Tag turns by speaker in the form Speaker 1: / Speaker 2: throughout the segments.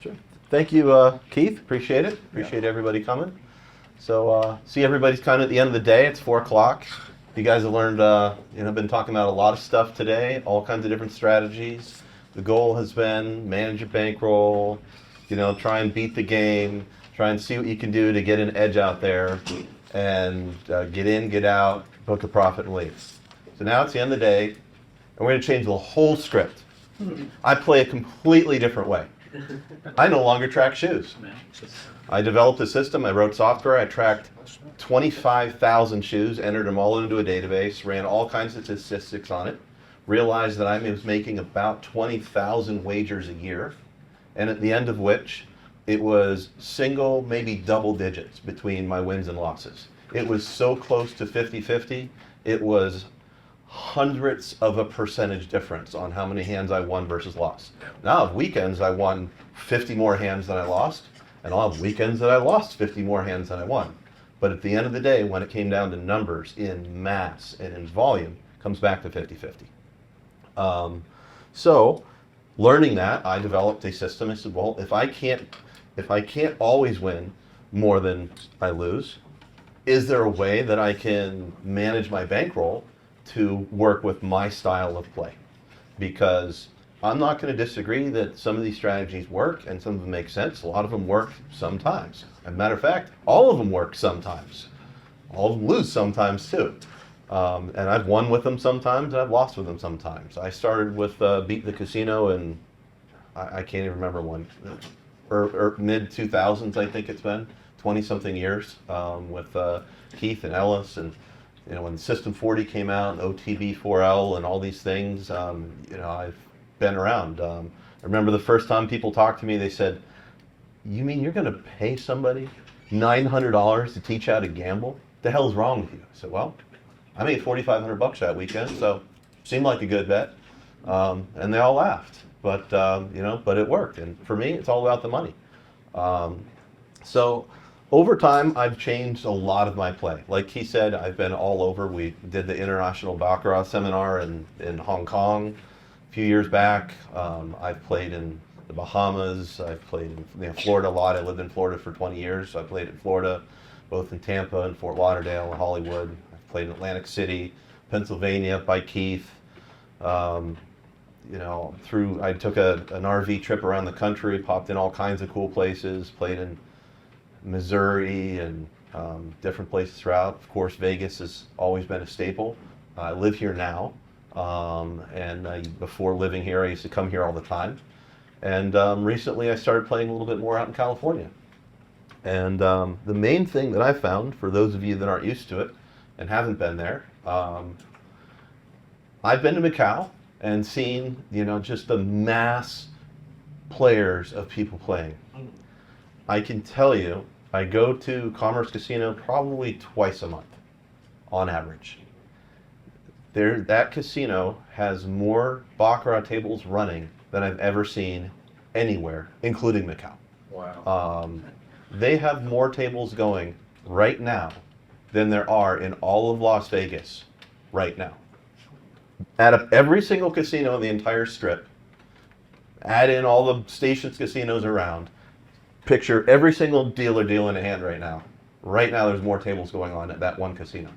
Speaker 1: Sure. Thank you, Keith. Appreciate it. Appreciate everybody coming. So, see everybody's kind of at the end of the day. It's 4 o'clock. You guys have learned, been talking about a lot of stuff today, all kinds of different strategies. The goal has been manage your bankroll, try and beat the game, try and see what you can do to get an edge out there, and get in, get out, book a profit and leave. So now it's the end of the day, and we're going to change the whole script. I play a completely different way. I no longer track shoes. I developed a system, I wrote software, I tracked 25,000 shoes, entered them all into a database, ran all kinds of statistics on it, realized that I was making about 20,000 wagers a year, and at the end of which, it was single, maybe double digits between my wins and losses. It was so close to 50-50, it was hundreds of a percentage difference on how many hands I won versus lost. Now, on weekends, I won 50 more hands than I lost, and I'll have weekends that I lost 50 more hands than I won. But at the end of the day, when it came down to numbers in mass and in volume, it comes back to 50-50. So, learning that, I developed a system. I said, well, if I can't always win more than I lose, is there a way that I can manage my bankroll to work with my style of play? Because I'm not going to disagree that some of these strategies work and some of them make sense. A lot of them work sometimes. As a matter of fact, all of them work sometimes. All of them lose sometimes too. And I've won with them sometimes and I've lost with them sometimes. I started with BeatTheCasino and I can't even remember when, or mid 2000s I think it's been, 20 something years with Keith and Ellis, and when System 40 came out, and OTB4L and all these things, I've been around. I remember the first time people talked to me, they said, "You mean you're going to pay somebody $900 to teach how to gamble? What the hell's wrong with you?" I said, "Well, I made $4,500 that weekend, so seemed like a good bet." And they all laughed, but it worked. And for me, it's all about the money. So over time, I've changed a lot of my play. Like he said, I've been all over. We did the International Baccarat Seminar in Hong Kong a few years back. I've played in the Bahamas. I've played in Florida a lot. I lived in Florida for 20 years, so I played in Florida, both in Tampa and Fort Lauderdale and Hollywood. I've played in Atlantic City, Pennsylvania by Keith. I took an RV trip around the country, popped in all kinds of cool places, played in Missouri and different places throughout. Of course, Vegas has always been a staple. I live here now, and before living here, I used to come here all the time. And recently, I started playing a little bit more out in California. And the main thing that I found, for those of you that aren't used to it and haven't been there, I've been to Macau and seen, just the mass players of people playing. I can tell you, I go to Commerce Casino probably twice a month, on average. That casino has more Baccarat tables running than I've ever seen anywhere, including Macau.
Speaker 2: Wow.
Speaker 1: They have more tables going right now than there are in all of Las Vegas right now. Out of every single casino in the entire strip, add in all the Stations casinos around, picture every single dealer dealing a hand right now. Right now there's more tables going on at that one casino.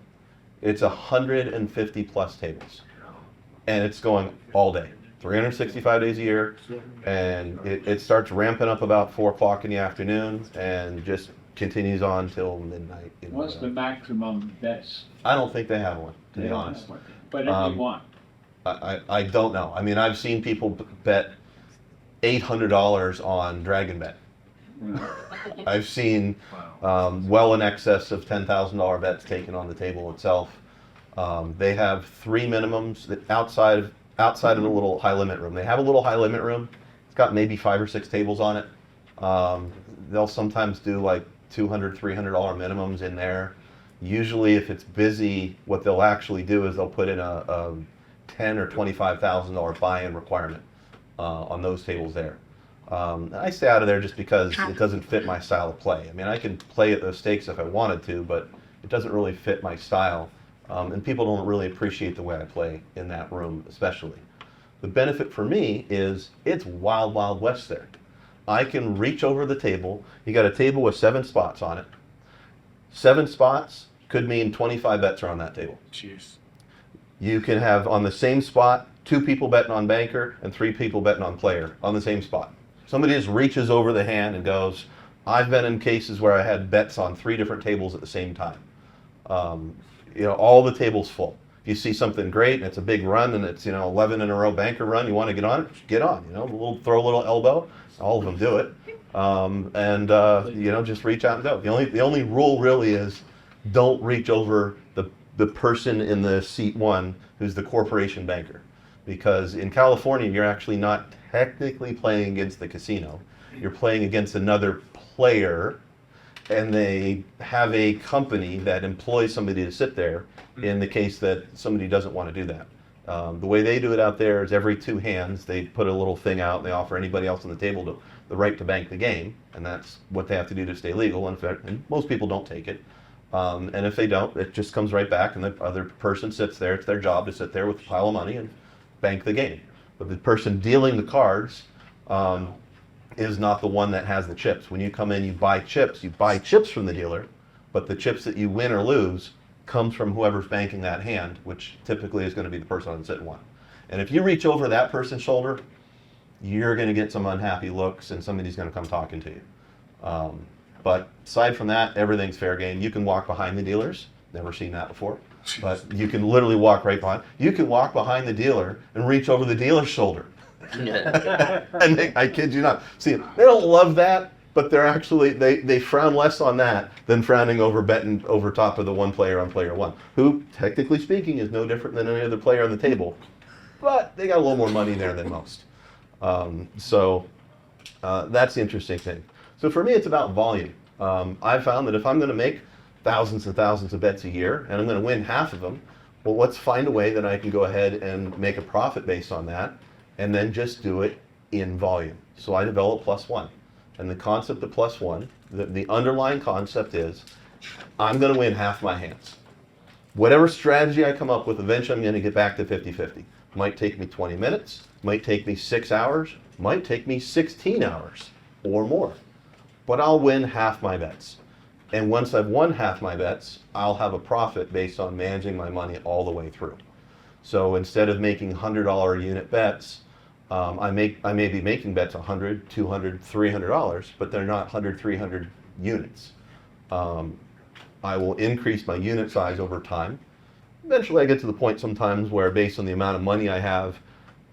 Speaker 1: It's 150 plus tables. And it's going all day, 365 days a year. And it starts ramping up about 4 o'clock in the afternoon and just continues on till midnight.
Speaker 2: What's the maximum bets?
Speaker 1: I don't think they have one, to be honest.
Speaker 2: But if you want.
Speaker 1: I don't know. I mean, I've seen people bet $800 on Dragon Bet. I've seen well in excess of $10,000 bets taken on the table itself. They have 3 minimums that outside of the little high limit room. They have a little high limit room. It's got maybe 5 or 6 tables on it. They'll sometimes do like $200, $300 minimums in there. Usually, if it's busy, what they'll actually do is they'll put in a $10,000 or $25,000 buy-in requirement on those tables there. I stay out of there just because it doesn't fit my style of play. I mean, I can play at those stakes if I wanted to, but it doesn't really fit my style. And people don't really appreciate the way I play in that room, especially. The benefit for me is it's wild, wild west there. I can reach over the table. You got a table with 7 spots on it. 7 spots could mean 25 bets are on that table.
Speaker 3: Jeez.
Speaker 1: You can have on the same spot 2 people betting on banker and 3 people betting on player on the same spot. Somebody just reaches over the hand and goes, I've been in cases where I had bets on 3 different tables at the same time. All the tables full. If you see something great and it's a big run and it's 11 in a row banker run, you want to get on it, get on. Throw a little elbow. All of them do it, just reach out and go. The only rule really is don't reach over the person in the seat 1 who's the corporation banker, because in California you're actually not technically playing against the casino. You're playing against another player, and they have a company that employs somebody to sit there in the case that somebody doesn't want to do that. The way they do it out there is every 2 hands they put a little thing out and they offer anybody else on the table the right to bank the game, and that's what they have to do to stay legal, and most people don't take it. And if they don't, it just comes right back and the other person sits there. It's their job to sit there with a pile of money and bank the game. But the person dealing the cards is not the one that has the chips. When you come in, you buy chips from the dealer, but the chips that you win or lose comes from whoever's banking that hand, which typically is going to be the person on the sit 1. And if you reach over that person's shoulder, you're going to get some unhappy looks and somebody's going to come talking to you. But aside from that, everything's fair game. You can walk behind the dealers. Never seen that before. But you can literally walk right behind. You can walk behind the dealer and reach over the dealer's shoulder. And I kid you not. See, they don't love that, but they're actually, they frown less on that than frowning over betting over top of the one player on player 1, who, technically speaking, is no different than any other player on the table. But they got a little more money there than most. That's the interesting thing. So for me, it's about volume. I found that if I'm going to make thousands and thousands of bets a year, and I'm going to win half of them, well, let's find a way that I can go ahead and make a profit based on that, and then just do it in volume. So I developed +1. And the concept of +1, the underlying concept is, I'm going to win half my hands. Whatever strategy I come up with, eventually I'm going to get back to 50-50. Might take me 20 minutes, might take me 6 hours, might take me 16 hours or more. But I'll win half my bets. And once I've won half my bets, I'll have a profit based on managing my money all the way through. So instead of making $100 a unit bets, I may be making bets $100, $200, $300, but they're not 100, 300 units. I will increase my unit size over time. Eventually I get to the point sometimes where, based on the amount of money I have,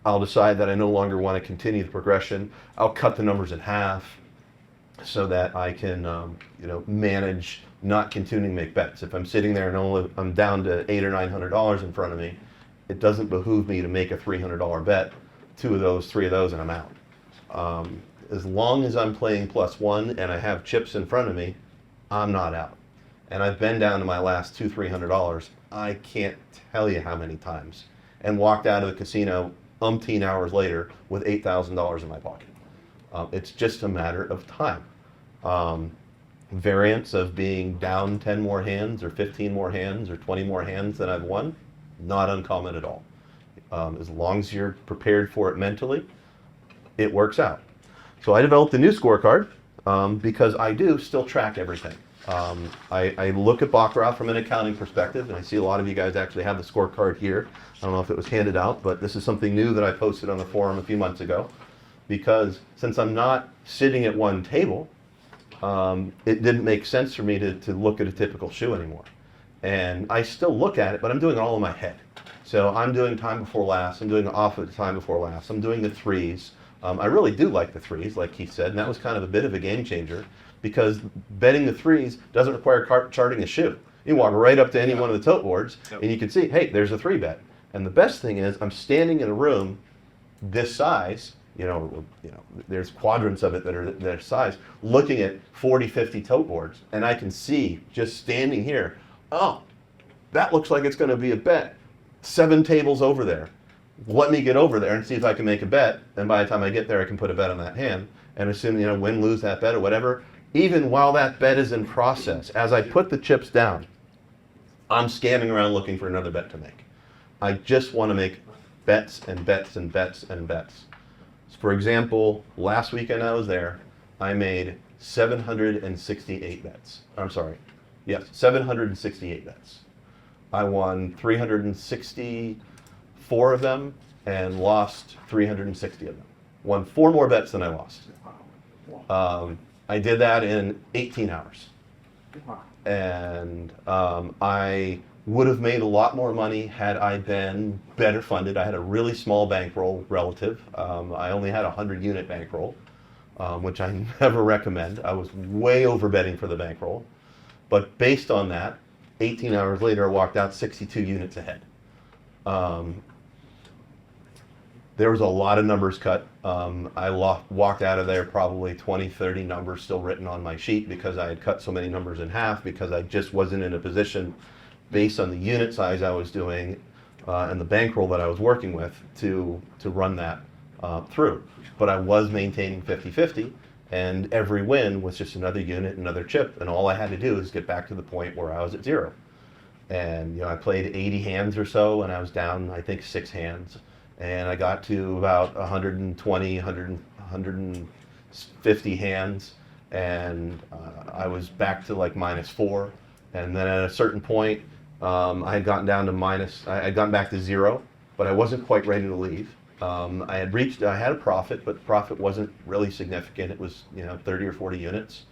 Speaker 1: I'll decide that I no longer want to continue the progression. I'll cut the numbers in half so that I can manage not continuing to make bets. If I'm sitting there and I'm down to $800 or $900 in front of me, it doesn't behoove me to make a $300 bet, 2 of those, 3 of those, and I'm out. As long as I'm playing +1 and I have chips in front of me, I'm not out. And I've been down to my last $200, $300, I can't tell you how many times, and walked out of the casino umpteen hours later with $8,000 in my pocket. It's just a matter of time. Variance of being down 10 more hands or 15 more hands or 20 more hands than I've won, not uncommon at all. As long as you're prepared for it mentally, it works out. So I developed a new scorecard because I do still track everything. I look at Baccarat from an accounting perspective, and I see a lot of you guys actually have the scorecard here. I don't know if it was handed out, but this is something new that I posted on the forum a few months ago, because since I'm not sitting at one table, it didn't make sense for me to look at a typical shoe anymore. And I still look at it, but I'm doing it all in my head. So I'm doing time before last, I'm doing off of time before last, I'm doing the threes. I really do like the threes, like Keith said, and that was kind of a bit of a game changer, because betting the threes doesn't require charting a shoe. You walk right up to any one of the tote boards, and you can see, hey, there's a 3 bet. And the best thing is, I'm standing in a room this size, there's quadrants of it that are their size, looking at 40, 50 tote boards, and I can see, just standing here, oh, that looks like it's going to be a bet. 7 tables over there. Let me get over there and see if I can make a bet, and by the time I get there, I can put a bet on that hand, and assume, win, lose that bet or whatever. Even while that bet is in process, as I put the chips down, I'm scanning around looking for another bet to make. I just want to make bets and bets and bets and bets. For example, last weekend I was there, I made 768 bets. I'm sorry. Yes, 768 bets. I won 364 of them and lost 360 of them. Won 4 more bets than I lost. I did that in 18 hours. And I would have made a lot more money had I been better funded. I had a really small bankroll relative. I only had a 100-unit bankroll, which I never recommend. I was way over betting for the bankroll. But based on that, 18 hours later, I walked out 62 units ahead. There was a lot of numbers cut. I walked out of there probably 20, 30 numbers still written on my sheet because I had cut so many numbers in half because I just wasn't in a position based on the unit size I was doing and the bankroll that I was working with to run that through. But I was maintaining 50-50, and every win was just another unit, another chip, and all I had to do is get back to the point where I was at 0. And I played 80 hands or so, and I was down, I think, 6 hands. And I got to about 120, 150 hands, and I was back to like -4. And then at a certain point, I had gotten down to I had gotten back to 0, but I wasn't quite ready to leave. I had a profit, but the profit wasn't really significant. It was 30 or 40 units.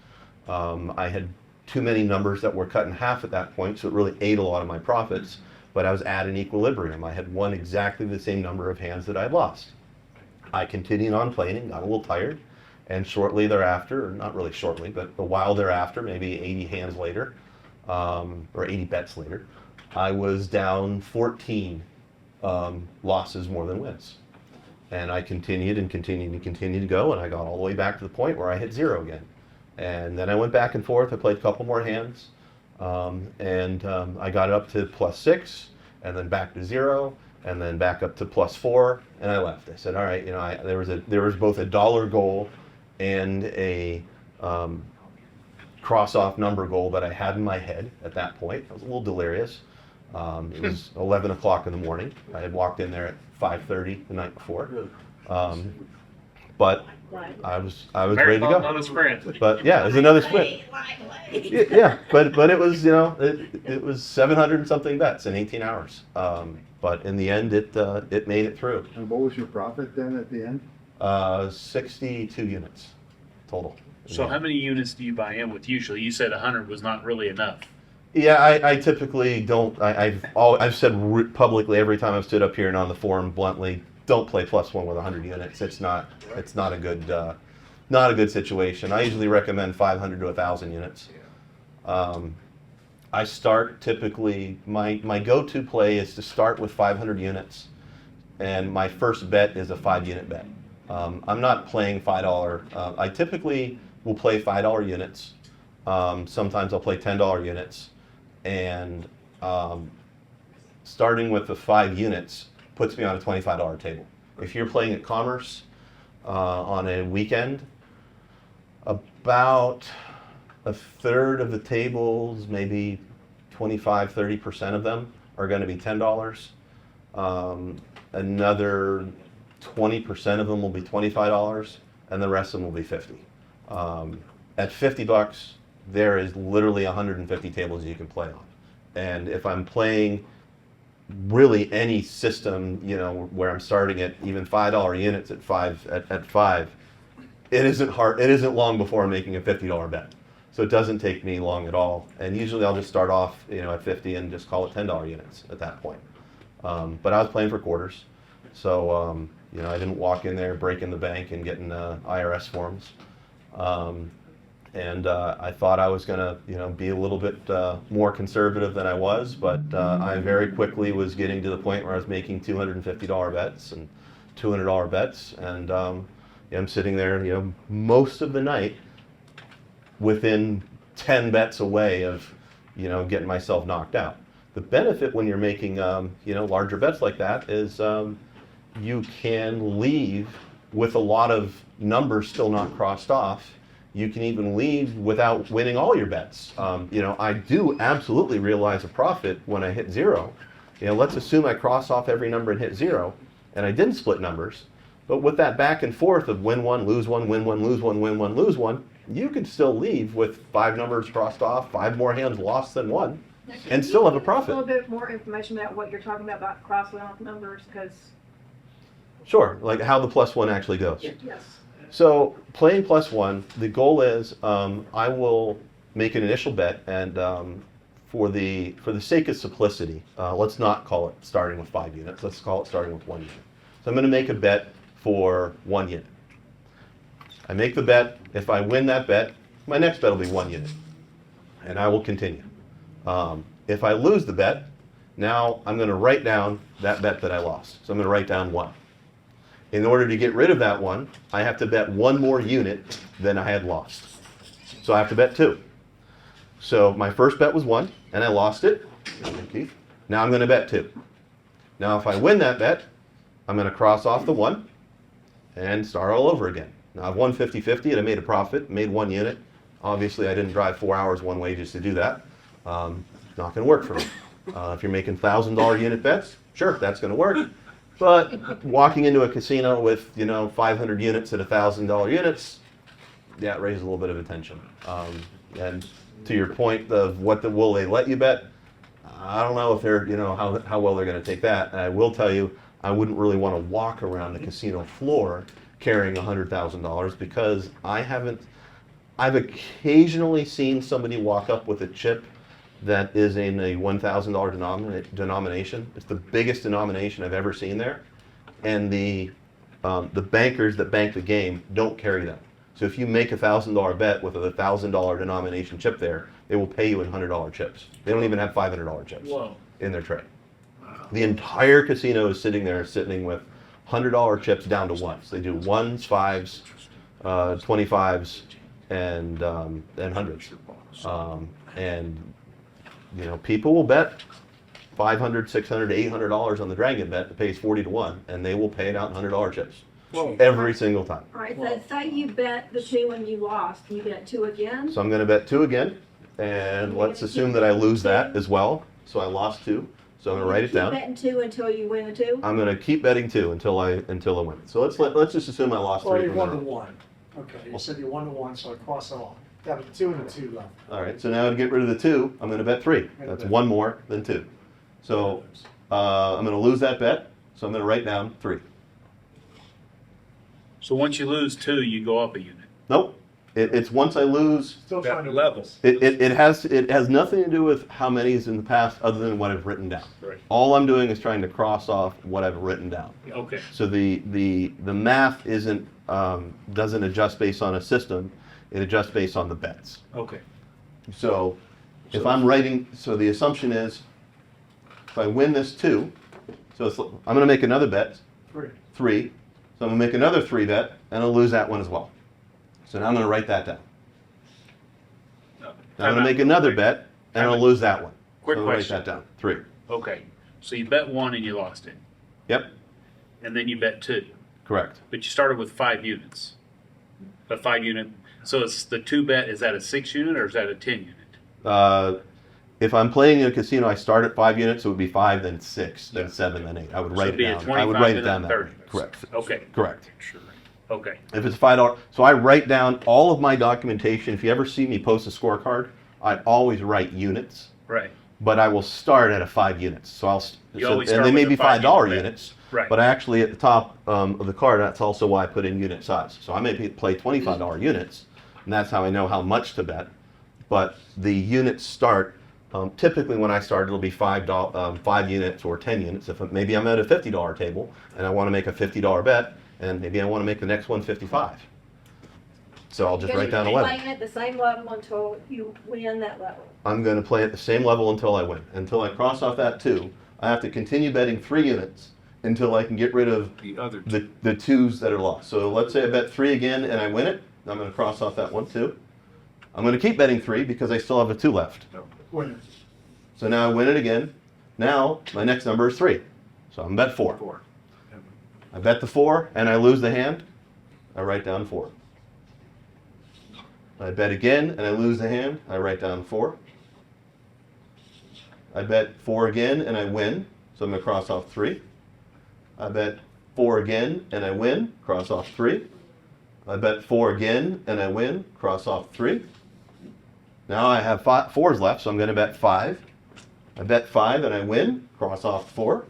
Speaker 1: I had too many numbers that were cut in half at that point, so it really ate a lot of my profits. But I was at an equilibrium. I had won exactly the same number of hands that I lost. I continued on playing, got a little tired, and shortly thereafter, or not really shortly, but a while thereafter, maybe 80 hands later, or 80 bets later, I was down 14 losses more than wins. And I continued and continued and continued to go, and I got all the way back to the point where I hit 0 again. And then I went back and forth. I played a couple more hands. I got up to +6, and then back to 0, and then back up to +4, and I left. I said, all right, there was both a dollar goal and a cross-off number goal that I had in my head at that point. I was a little delirious. It was 11 o'clock in the morning. I had walked in there at 5:30 the night before. But I was ready to go.
Speaker 3: Another sprint.
Speaker 1: But yeah, it was another sprint. Yeah, but it was it was 700 and something bets in 18 hours. But in the end, it made it through.
Speaker 4: And what was your profit then at the end?
Speaker 1: 62 units total.
Speaker 3: So how many units do you buy in with usually? You said 100 was not really enough.
Speaker 1: Yeah, I typically don't. I've said publicly every time I've stood up here and on the forum bluntly, don't play +1 with 100 units. It's not a good situation. I usually recommend 500 to 1,000 units. I start typically, my go-to play is to start with 500 units, and my first bet is a 5-unit bet. I'm not playing $5. I typically will play $5 units. Sometimes I'll play $10 units, and starting with the 5 units puts me on a $25 table. If you're playing at Commerce on a weekend, about a third of the tables, maybe 25-30% of them are going to be $10. Another 20% of them will be $25, and the rest of them will be $50. At $50, there is literally 150 tables you can play on. And if I'm playing really any system, where I'm starting at even $5 units at five, it isn't hard. It isn't long before I'm making a $50 bet. So it doesn't take me long at all. And usually I'll just start off, at 50 and just call it $10 units at that point. But I was playing for quarters, so I didn't walk in there breaking the bank and getting IRS forms. I thought I was going to, be a little bit more conservative than I was, but I very quickly was getting to the point where I was making $250 bets and $200 bets, and I'm sitting there, most of the night within 10 bets away of, getting myself knocked out. The benefit when you're making, larger bets like that is you can leave with a lot of numbers still not crossed off. You can even leave without winning all your bets. I do absolutely realize a profit when I hit 0. Let's assume I cross off every number and hit 0, and I didn't split numbers. But with that back and forth of win one, lose one, win one, lose one, win one, lose one, you can still leave with 5 numbers crossed off, 5 more hands lost than one, and still have a
Speaker 5: A
Speaker 1: profit.
Speaker 5: little bit more information about what you're talking about crossing off numbers, because,
Speaker 1: Sure, like how the +1 actually goes.
Speaker 5: yes.
Speaker 1: So playing +1, the goal is I will make an initial bet, and for the sake of simplicity, let's not call it starting with 5 units. Let's call it starting with 1 unit. So I'm going to make a bet for 1 unit. I make the bet. If I win that bet, my next bet will be 1 unit, and I will continue. If I lose the bet, now I'm going to write down that bet that I lost. So I'm going to write down 1. In order to get rid of that 1, I have to bet 1 more unit than I had lost. So I have to bet 2. So my first bet was 1, and I lost it. Keith. Now I'm going to bet 2. Now if I win that bet, I'm going to cross off the 1 and start all over again. Now I've won 50-50 and I made a profit, made 1 unit. Obviously I didn't drive 4 hours one way just to do that. It's not going to work for me. If you're making $1,000 unit bets, sure, that's going to work. But walking into a casino with 500 units at $1,000 units, yeah, it raises a little bit of attention. And to your point of will they let you bet? I don't know if they're how well they're going to take that. And I will tell you, I wouldn't really want to walk around the casino floor carrying $100,000 because I've occasionally seen somebody walk up with a chip that is in a $1,000 denomination. It's the biggest denomination I've ever seen there. And the bankers that bank the game don't carry them. So if you make a $1,000 bet with a $1,000 denomination chip there, they will pay you in $100 chips. They don't even have $500 chips in their tray. The entire casino is sitting with $100 chips down to ones. They do ones, fives, 25s, and hundreds. And people will bet $500, $600, $800 on the Dragon bet that pays 40 to 1, and they will pay it out in $100 chips every single time.
Speaker 5: All right, so say you bet the 2 and you lost, you bet 2 again?
Speaker 1: So I'm going to bet 2 again, and let's assume that I lose that as well. So I lost 2. So I'm going to write it down.
Speaker 5: Keep betting 2 until you win a 2?
Speaker 1: I'm going to keep betting 2 until I win. So let's just assume I lost 3.
Speaker 6: Well, you're
Speaker 1: from
Speaker 6: 1
Speaker 1: the
Speaker 6: to
Speaker 1: row.
Speaker 6: 1. Okay, you said you're 1 to 1, so I cross it off. Got a 2 and a 2 left.
Speaker 1: All right. So now to get rid of the 2, I'm going to bet 3. That's 1 more than 2. So I'm going to lose that bet. So I'm going to write down 3.
Speaker 3: So once you lose 2, you go up a unit.
Speaker 1: Nope. It's once I lose.
Speaker 6: Still trying to
Speaker 3: level.
Speaker 1: It has nothing to do with how many is in the past other than what I've written down.
Speaker 3: Right.
Speaker 1: All I'm doing is trying to cross off what I've written down.
Speaker 3: Okay.
Speaker 1: So the math doesn't adjust based on a system. It adjusts based on the bets.
Speaker 3: Okay.
Speaker 1: So if I'm writing, so the assumption is if I win this 2, so I'm going to make another bet, 3. So I'm going to make another 3 bet, and I'll lose that one as well. So now I'm going to write that down. Now I'm going to make another bet, and I'll lose that one.
Speaker 3: Quick
Speaker 1: So I'll write
Speaker 3: question.
Speaker 1: that down. 3.
Speaker 3: Okay. So you bet 1 and you lost it.
Speaker 1: Yep,
Speaker 3: And then you bet 2.
Speaker 1: correct.
Speaker 3: But you started with 5 units. A 5 unit. So it's the 2 bet, is that a 6 unit or is that a 10 unit?
Speaker 1: If I'm playing in a casino, I start at 5 units, so it would be 5, then 6, then 7, then 8. I would
Speaker 3: So
Speaker 1: write
Speaker 3: it'd
Speaker 1: it
Speaker 3: be a
Speaker 1: down.
Speaker 3: 25
Speaker 1: I would write it
Speaker 3: and
Speaker 1: down
Speaker 3: then
Speaker 1: that way.
Speaker 3: 30.
Speaker 1: Correct.
Speaker 3: Okay.
Speaker 1: Correct.
Speaker 3: Sure. Okay.
Speaker 1: If it's $5, so I write down all of my documentation. If you ever see me post a scorecard, I always write units,
Speaker 3: Right.
Speaker 1: but I will start at a 5 units. So
Speaker 3: You always
Speaker 1: and
Speaker 3: start
Speaker 1: they may
Speaker 3: with
Speaker 1: be
Speaker 3: a $5
Speaker 1: $5
Speaker 3: unit bet.
Speaker 1: units,
Speaker 3: Right.
Speaker 1: but actually at the top of the card, that's also why I put in unit size. So I may play $25 units, and that's how I know how much to bet. But the units start. Typically, when I start, it'll be $5 units or 10 units. If maybe I'm at a $50 table and I want to make a $50 bet, and maybe I want to make the next one 55. So I'll just write down
Speaker 5: Because
Speaker 1: 11.
Speaker 5: you're playing at the same level until you win that level.
Speaker 1: I'm going to play at the same level until I win. Until I cross off that 2, I have to continue betting 3 units until I can get rid of
Speaker 3: The other
Speaker 1: the 2s that are lost. So let's say I bet 3 again and I win it. I'm going to cross off that 1, 2. I'm going to keep betting 3 because I still have a 2 left.
Speaker 6: Winner.
Speaker 1: So now I win it again. Now my next number is 3. So I'm bet 4. I bet the 4 and I lose the hand. I write down 4. I bet again and I lose the hand. I write down 4. I bet 4 again and I win. So I'm going to cross off 3. I bet 4 again and I win, cross off 3. I bet 4 again and I win, cross off 3. Now I have 4s left, so I'm going to bet 5. I bet 5 and I win, cross off 4.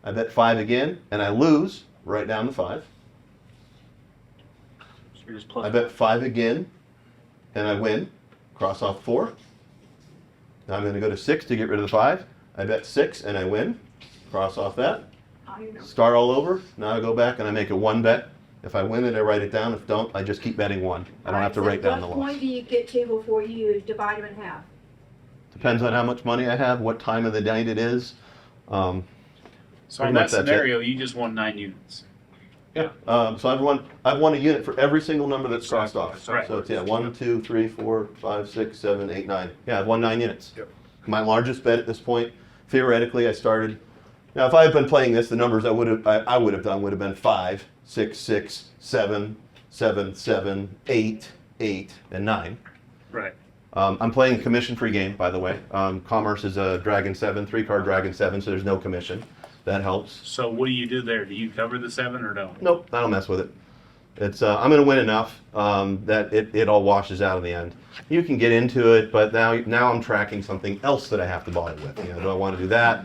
Speaker 1: I bet 5 again and I lose, write down the 5.
Speaker 3: So you're just plus
Speaker 1: I bet 5 again and I win, cross off 4. Now I'm going to go to 6 to get rid of the 5. I bet 6 and I win, cross off that. Start all over. Now I go back and I make a 1 bet. If I win it, I write it down. If don't, I just keep betting 1. I don't have to write down the
Speaker 5: What
Speaker 1: loss.
Speaker 5: point do you get table for you, divide them in half?
Speaker 1: Depends on how much money I have, what time of the night it is.
Speaker 3: So
Speaker 1: pretty
Speaker 3: in
Speaker 1: much
Speaker 3: that
Speaker 1: that's
Speaker 3: scenario, you just won 9 units.
Speaker 1: So I've won a unit for every single number that's crossed off.
Speaker 3: Right.
Speaker 1: So it's 1, 2, 3, 4, 5, 6, 7, 8, 9. Yeah, I've won 9 units.
Speaker 4: Yep.
Speaker 1: My largest bet at this point, theoretically, I started. Now, if I had been playing this, the numbers I would have done would have been 5, 6, 6, 7, 7, 7, 8, 8, and 9.
Speaker 3: Right.
Speaker 1: I'm playing a commission-free game, by the way. Commerce is a Dragon 7, 3-card Dragon 7, so there's no commission. That helps.
Speaker 3: So what do you do there? Do you cover the 7 or no?
Speaker 1: Nope, I don't mess with it. It's I'm going to win enough that it all washes out in the end. You can get into it, but now I'm tracking something else that I have to buy with. Do I want to do that?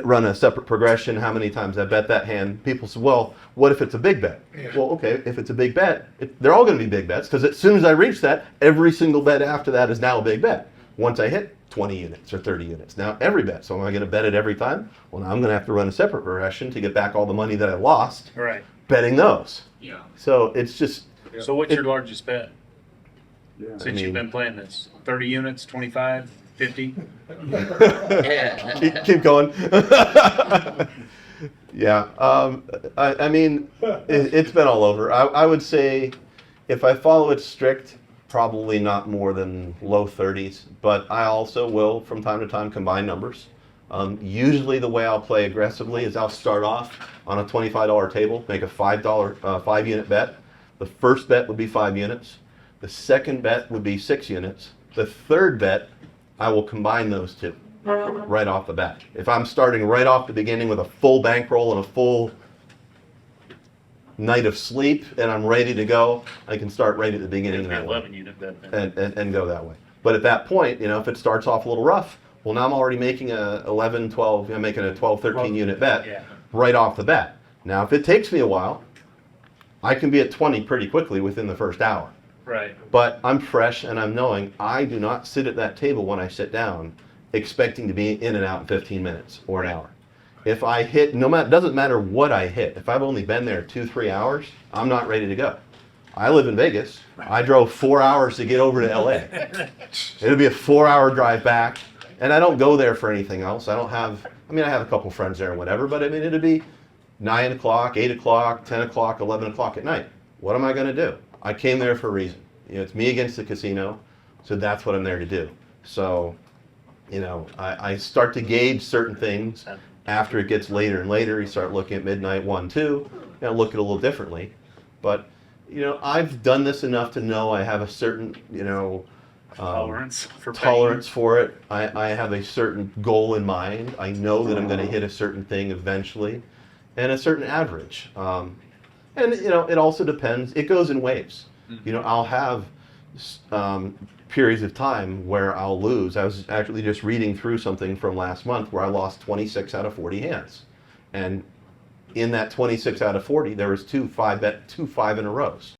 Speaker 1: Run a separate progression. How many times I bet that hand? People say, well, what if it's a big bet?
Speaker 6: Yeah.
Speaker 1: Well, okay, if it's a big bet, they're all going to be big bets because as soon as I reach that, every single bet after that is now a big bet. Once I hit 20 units or 30 units, now every bet. So am I going to bet it every time? Well, now I'm going to have to run a separate progression to get back all the money that I lost
Speaker 3: Right.
Speaker 1: betting those.
Speaker 3: Yeah.
Speaker 1: So it's just,
Speaker 3: So what's your largest bet
Speaker 4: Yeah.
Speaker 3: since you've been playing this? 30 units, 25, 50?
Speaker 1: keep going. Yeah, I mean, it's been all over. I would say if I follow it strict, probably not more than low 30s, but I also will from time to time combine numbers. Usually the way I'll play aggressively is I'll start off on a $25 table, make a $5 unit bet. The first bet would be 5 units. The second bet would be 6 units. The third bet, I will combine those two right off the bat. If I'm starting right off the beginning with a full bankroll and a full night of sleep and I'm ready to go, I can start right at the beginning
Speaker 3: It'd be
Speaker 1: that way
Speaker 3: 11 unit bet then.
Speaker 1: and go that way. But at that point, if it starts off a little rough, well, now I'm already making a 11, 12, I'm making a 12, 13 unit bet
Speaker 3: Yeah.
Speaker 1: right off the bat. Now, if it takes me a while, I can be at 20 pretty quickly within the first hour.
Speaker 3: Right.
Speaker 1: But I'm fresh and I'm knowing I do not sit at that table when I sit down expecting to be in and out in 15 minutes or an hour. If I hit, doesn't matter what I hit. If I've only been there 2-3 hours, I'm not ready to go. I live in Vegas. I drove 4 hours to get over to LA. It'll be a 4-hour drive back, and I don't go there for anything else. I have a couple friends there and whatever, but it'll be 9 o'clock, 8 o'clock, 10 o'clock, 11 o'clock at night. What am I going to do? I came there for a reason. It's me against the casino, so that's what I'm there to do. So, I start to gauge certain things. After it gets later and later, you start looking at midnight, 1, 2, look at it a little differently. But, I've done this enough to know I have a certain,
Speaker 3: Tolerance for
Speaker 1: tolerance for it. I have a certain goal in mind. I know that I'm going to hit a certain thing eventually and a certain average. And, it also depends. It goes in waves. I'll have periods of time where I'll lose. I was actually just reading through something from last month where I lost 26 out of 40 hands. And in that 26 out of 40, there was two five in a rows.